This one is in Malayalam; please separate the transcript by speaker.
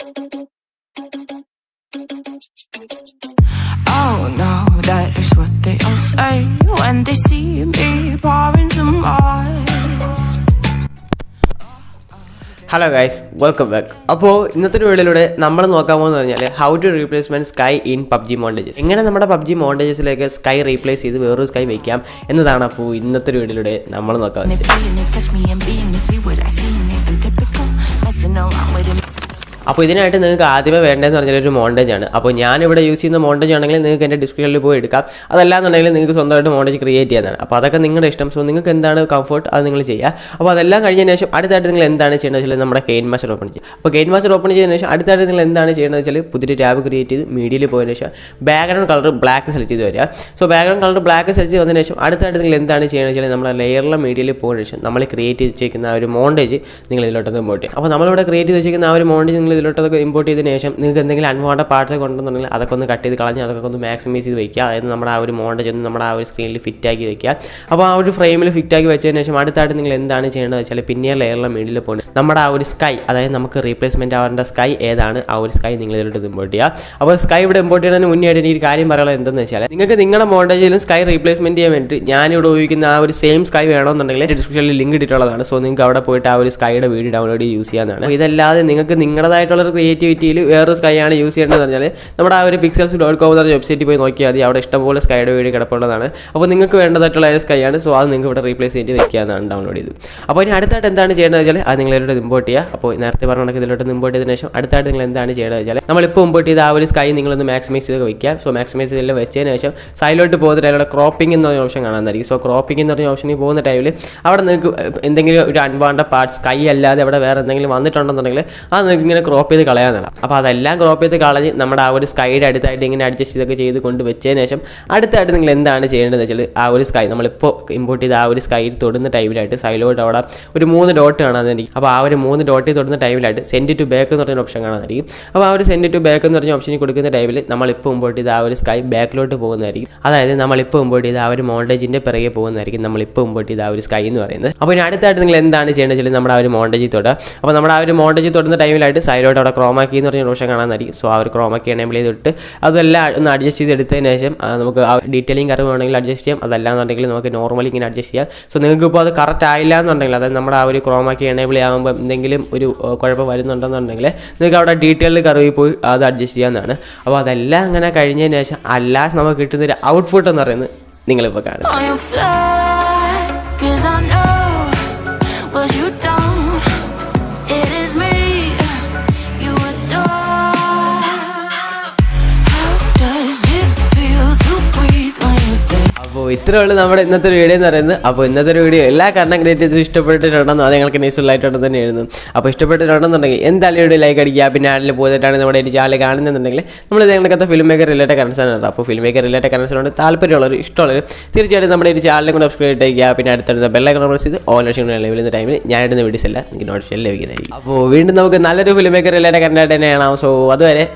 Speaker 1: Oh no, that is what they all say when they see me pouring some more.
Speaker 2: Hello guys, welcome back. അപ്പോൾ ഇന്നത്തെ ഒരു വീഡിയോയിലൂടെ നമ്മൾ നോക്കാൻ പോകുന്നത് പറഞ്ഞാൽ how to replacement sky in PUBG montages. എങ്ങനെ നമ്മുടെ പബ്ജി മോണ്ടേജസിലേക്ക് സ്കൈ റീപ്ലേസ് ചെയ്ത് വേറൊരു സ്കൈ വയ്ക്കാം എന്നതാണ് അപ്പോൾ ഇന്നത്തെ ഒരു വീഡിയോയിലൂടെ നമ്മൾ നോക്കാം. അപ്പോൾ ഇതിനായിട്ട് നിങ്ങൾക്ക് ആദ്യമേ വേണ്ടതെന്ന് പറഞ്ഞാൽ ഒരു മോണ്ടേജ് ആണ്. അപ്പോൾ ഞാനിവിടെ യൂസ് ചെയ്യുന്ന മോണ്ടേജ് ആണെങ്കിൽ നിങ്ങൾക്ക് എൻ്റെ ഡിസ്ക്രിപ്ഷനിൽ പോയി എടുക്കാം. അതല്ലാന്നുണ്ടെങ്കിൽ നിങ്ങൾക്ക് സ്വന്തമായിട്ട് മോണ്ടേജ് ക്രിയേറ്റ് ചെയ്യാനാണ്. അപ്പോൾ അതൊക്കെ നിങ്ങളുടെ ഇഷ്ടം. സോ നിങ്ങൾക്ക് എന്താണ് കംഫർട്ട് അത് നിങ്ങൾ ചെയ്യുക. അപ്പോൾ അതെല്ലാം കഴിഞ്ഞതിന് ശേഷം അടുത്തായിട്ട് നിങ്ങൾ എന്താണ് ചെയ്യേണ്ടത് വെച്ചാൽ നമ്മുടെ Kinemaster ഓപ്പൺ ചെയ്യുക. അപ്പോൾ Kinemaster ഓപ്പൺ ചെയ്തതിന് ശേഷം അടുത്തായിട്ട് നിങ്ങൾ എന്താണ് ചെയ്യേണ്ടത് വെച്ചാൽ പുതിയൊരു ടാബ് ക്രിയേറ്റ് ചെയ്ത് മീഡിയയിൽ പോയതിന് ശേഷം ബാക്ക്ഗ്രൗണ്ട് കളർ ബ്ലാക്ക് സെലക്ട് ചെയ്ത് വരിക. So background colour black select ചെയ്ത് വന്നതിന് ശേഷം അടുത്തായിട്ട് നിങ്ങൾ എന്താണ് ചെയ്യേണ്ടത് വെച്ചാൽ നമ്മുടെ ലെയറിലെ മീഡിയയിൽ പോയതിന് ശേഷം നമ്മൾ ക്രിയേറ്റ് ചെയ്ത് വെച്ചിരിക്കുന്ന ആ ഒരു മോണ്ടേജ് നിങ്ങൾ ഇതിലോട്ടൊക്കെ ഇമ്പോർട്ട് ചെയ്യും. അപ്പോൾ നമ്മളിവിടെ ക്രിയേറ്റ് ചെയ്ത് വെച്ചിരിക്കുന്ന ആ ഒരു മോണ്ടേജ് നിങ്ങൾ ഇതിലോട്ടൊക്കെ ഇമ്പോർട്ട് ചെയ്തതിന് ശേഷം നിങ്ങൾക്ക് എന്തെങ്കിലും അൺവാണ്ടഡ് പാർട്സ് ഒക്കെ ഉണ്ടെന്നുണ്ടെങ്കിൽ അതൊക്കെ ഒന്ന് കട്ട് ചെയ്ത് കളഞ്ഞ് അതൊക്കെ ഒന്ന് മാക്സിമൈസ് ചെയ്ത് വയ്ക്കുക. അതായത് നമ്മുടെ ആ ഒരു മോണ്ടേജ് ഒന്ന് നമ്മുടെ ആ ഒരു സ്ക്രീനിൽ ഫിറ്റാക്കി വയ്ക്കുക. അപ്പോൾ ആ ഒരു ഫ്രെയിമിൽ ഫിറ്റാക്കി വെച്ചതിന് ശേഷം അടുത്തായിട്ട് നിങ്ങൾ എന്താണ് ചെയ്യേണ്ടത് വെച്ചാൽ പിന്നെ ലെയറിലെ മീഡിയയിൽ പോകുന്നത് നമ്മുടെ ആ ഒരു സ്കൈ, അതായത് നമുക്ക് റീപ്ലേസ്മെൻറ്റ് ആവേണ്ട സ്കൈ ഏതാണ് ആ ഒരു സ്കൈ നിങ്ങൾ ഇതിലോട്ട് ഇമ്പോർട്ട് ചെയ്യുക. അപ്പോൾ സ്കൈ ഇവിടെ ഇമ്പോർട്ട് ചെയ്യുന്നതിന് മുന്നേ ആയിട്ട് എനിക്ക് കാര്യം പറയാനുള്ളത് എന്തെന്ന് വെച്ചാൽ നിങ്ങൾക്ക് നിങ്ങളുടെ മോണ്ടേജിലും സ്കൈ റീപ്ലേസ്മെൻറ്റ് ചെയ്യാൻ വേണ്ടി ഞാനിവിടെ ഉപയോഗിക്കുന്ന ആ ഒരു സെയിം സ്കൈ വേണമെന്നുണ്ടെങ്കിൽ ഡിസ്ക്രിപ്ഷനിൽ ലിങ്ക് ഇട്ടിട്ടുള്ളതാണ്. സോ നിങ്ങൾക്ക് അവിടെ പോയിട്ട് ആ ഒരു സ്കൈയുടെ വീഡിയോ ഡൗൺലോഡ് ചെയ്ത് യൂസ് ചെയ്യാനാണ്. ഇതല്ലാതെ നിങ്ങൾക്ക് നിങ്ങളുടേതായിട്ടുള്ള ക്രിയേറ്റിവിറ്റിയിൽ വേറൊരു സ്കൈ ആണ് യൂസ് ചെയ്യേണ്ടതെന്ന് പറഞ്ഞാൽ നമ്മുടെ ആ ഒരു pixels.com എന്ന വെബ്സൈറ്റിൽ പോയി നോക്കിയാൽ മതി. അവിടെ ഇഷ്ടംപോലെ സ്കൈയുടെ വീഡിയോ കിടപ്പുള്ളതാണ്. അപ്പോൾ നിങ്ങൾക്ക് വേണ്ടതായിട്ടുള്ള സ്കൈ ആണ്. സോ അത് നിങ്ങൾക്ക് ഇവിടെ റീപ്ലേസ് ചെയ്ത് വെക്കാനാണ് ഡൗൺലോഡ് ചെയ്ത്. അപ്പോൾ ഇനി അടുത്തായിട്ട് എന്താണ് ചെയ്യേണ്ടത് വെച്ചാൽ അത് നിങ്ങൾ ഇതിലോട്ട് ഇമ്പോർട്ട് ചെയ്യുക. അപ്പോൾ നേരത്തെ പറഞ്ഞ ഇതിലോട്ട് ഇമ്പോർട്ട് ചെയ്തതിന് ശേഷം അടുത്തായിട്ട് നിങ്ങൾ എന്താണ് ചെയ്യേണ്ടത് വെച്ചാൽ നമ്മളിപ്പോൾ ഇമ്പോർട്ട് ചെയ്ത ആ ഒരു സ്കൈ നിങ്ങളൊന്ന് മാക്സിമൈസ് ചെയ്ത് വയ്ക്കുക. സോ മാക്സിമൈസ് ചെയ്ത് വെച്ചതിന് ശേഷം സൈഡിലോട്ട് പോകുന്ന ടൈമിലുള്ള ക്രോപ്പിംഗ് എന്ന് പറഞ്ഞ ഓപ്ഷൻ കാണാനായിരിക്കും. സോ ക്രോപ്പിംഗ് എന്ന് പറഞ്ഞ ഓപ്ഷനിൽ പോകുന്ന ടൈമിൽ അവിടെ നിങ്ങൾക്ക് എന്തെങ്കിലും ഒരു അൺവാണ്ടഡ് പാർട്സ് സ്കൈ അല്ലാതെ അവിടെ വേറെ എന്തെങ്കിലും വന്നിട്ടുണ്ടെന്നുണ്ടെങ്കിൽ അത് നിങ്ങൾക്ക് ഇങ്ങനെ ക്രോപ്പ് ചെയ്ത് കളയാനാണ്. അപ്പോൾ അതെല്ലാം ക്രോപ്പ് ചെയ്ത് കളഞ്ഞ് നമ്മുടെ ആ ഒരു സ്കൈയുടെ അടുത്തായിട്ട് ഇങ്ങനെ അഡ്ജസ്റ്റ് ചെയ്തൊക്കെ ചെയ്ത് കൊണ്ട് വെച്ചതിന് ശേഷം അടുത്തായിട്ട് നിങ്ങൾ എന്താണ് ചെയ്യേണ്ടതെന്ന് വെച്ചാൽ ആ ഒരു സ്കൈ നമ്മളിപ്പോൾ ഇമ്പോർട്ട് ചെയ്ത ആ ഒരു സ്കൈയിൽ തൊടുന്ന ടൈമിലായിട്ട് സൈഡിലോട്ട് അവിടെ ഒരു 3 ഡോട്ട് കാണാനായിരിക്കും. അപ്പോൾ ആ ഒരു 3 ഡോട്ടിൽ തൊടുന്ന ടൈമിലായിട്ട് സെൻഡ് ടു ബാക്ക് എന്ന് പറഞ്ഞ ഓപ്ഷൻ കാണാനായിരിക്കും. അപ്പോൾ ആ ഒരു സെൻഡ് ടു ബാക്ക് എന്ന് പറഞ്ഞ ഓപ്ഷനിൽ കൊടുക്കുന്ന ടൈമിൽ നമ്മളിപ്പോൾ ഇമ്പോർട്ട് ചെയ്ത ആ ഒരു സ്കൈ ബാക്കിലോട്ട് പോകുന്നതായിരിക്കും. അതായത് നമ്മളിപ്പോൾ ഇമ്പോർട്ട് ചെയ്ത ആ ഒരു മോണ്ടേജിൻ്റെ പിറകെ പോകുന്നതായിരിക്കും നമ്മളിപ്പോൾ ഇമ്പോർട്ട് ചെയ്ത ആ ഒരു സ്കൈ എന്ന് പറയുന്നത്. അപ്പോൾ ഇനി അടുത്തായിട്ട് നിങ്ങൾ എന്താണ് ചെയ്യേണ്ടത് വെച്ചാൽ നമ്മുടെ ആ ഒരു മോണ്ടേജിൽ തൊടുക. അപ്പോൾ നമ്മുടെ ആ ഒരു മോണ്ടേജിൽ തൊടുന്ന ടൈമിലായിട്ട് സൈഡിലോട്ട് അവിടെ ക്രോമാക്കി എന്ന് പറഞ്ഞ ഓപ്ഷൻ കാണാനായിരിക്കും. സോ ആ ഒരു ക്രോമാക്കി എനേബിൾ ചെയ്തിട്ട് അതെല്ലാം ഒന്ന് അഡ്ജസ്റ്റ് ചെയ്തെടുത്തതിന് ശേഷം നമുക്ക് ആ ഡീറ്റെയിലിംഗ് അറിവ് വേണമെങ്കിൽ അഡ്ജസ്റ്റ് ചെയ്യാം. അതല്ലാന്നുണ്ടെങ്കിൽ നമുക്ക് നോർമലി ഇങ്ങനെ അഡ്ജസ്റ്റ് ചെയ്യാം. സോ നിങ്ങൾക്ക് ഇപ്പോൾ അത് കറക്റ്റ് ആയില്ല എന്നുണ്ടെങ്കിൽ അതായത് നമ്മുടെ ആ ഒരു ക്രോമാക്കി എനേബിൾ ആകുമ്പോൾ എന്തെങ്കിലും ഒരു കുഴപ്പം വരുന്നുണ്ടെന്നുണ്ടെങ്കിൽ നിങ്ങൾക്ക് അവിടെ ഡീറ്റെയിൽഡ് കറിവിൽ പോയി അത് അഡ്ജസ്റ്റ് ചെയ്യാവുന്നതാണ്. അപ്പോൾ അതെല്ലാം അങ്ങനെ കഴിഞ്ഞതിന് ശേഷം അല്ലാതെ നമുക്ക് കിട്ടുന്നൊരു ഔട്ട്പുട്ട് എന്ന് പറയുന്നത് നിങ്ങളിപ്പോൾ കാണും. അപ്പോൾ ഇത്രയേ ഉള്ളൂ നമ്മുടെ ഇന്നത്തെ ഒരു വീഡിയോ എന്ന് പറയുന്നത്. അപ്പോൾ ഇന്നത്തെ ഒരു വീഡിയോ എല്ലാ കണ്ടന്റ് ക്രിയേറ്റേഴ്സും ഇഷ്ടപ്പെട്ടിട്ടുണ്ടെന്ന് അത് ഞങ്ങൾക്ക് യൂസ്ഫുള്ളായിട്ടുണ്ട് തന്നെ എഴുതുന്നു. അപ്പോൾ ഇഷ്ടപ്പെട്ടിട്ടുണ്ടെന്നുണ്ടെങ്കിൽ എന്തായാലും വീഡിയോ ലൈക്ക് അടിക്കുക. പിന്നെ ആഡിൽ പോയിട്ടാണ് നമ്മുടെ ഒരു ചാനൽ കാണുന്നുണ്ടെങ്കിൽ നമ്മൾ ഞങ്ങൾക്കത്തെ ഫിലിം മേക്കർ റിലേറ്റഡ് കൺസേൺ ഉണ്ട്. അപ്പോൾ ഫിലിം മേക്കർ റിലേറ്റഡ് കൺസേൺ താല്പര്യമുള്ളവർ ഇഷ്ടമുള്ളവർ തീർച്ചയായിട്ടും നമ്മുടെ ഒരു ചാനലിൽ കൂടെ സബ്സ്ക്രൈബ് ചെയ്യുക. പിന്നെ അടുത്തുള്ള ബെല്ലൈക്കൺ പ്രസ് ചെയ്ത് ഓൺ ലഭിക്കുന്ന ടൈമിൽ ഞാൻ ഇടുന്ന വീഡിയോസ് എല്ലാം നിങ്ങൾക്ക് നോട്ടിഫിക്കേഷൻ ലഭിക്കുന്നതായിരിക്കും. അപ്പോൾ വീണ്ടും നമുക്ക് നല്ലൊരു ഫിലിം മേക്കർ റിലേറ്റഡ് കണ്ടന്റ് തന്നെയാണ്. സോ അതുവരെ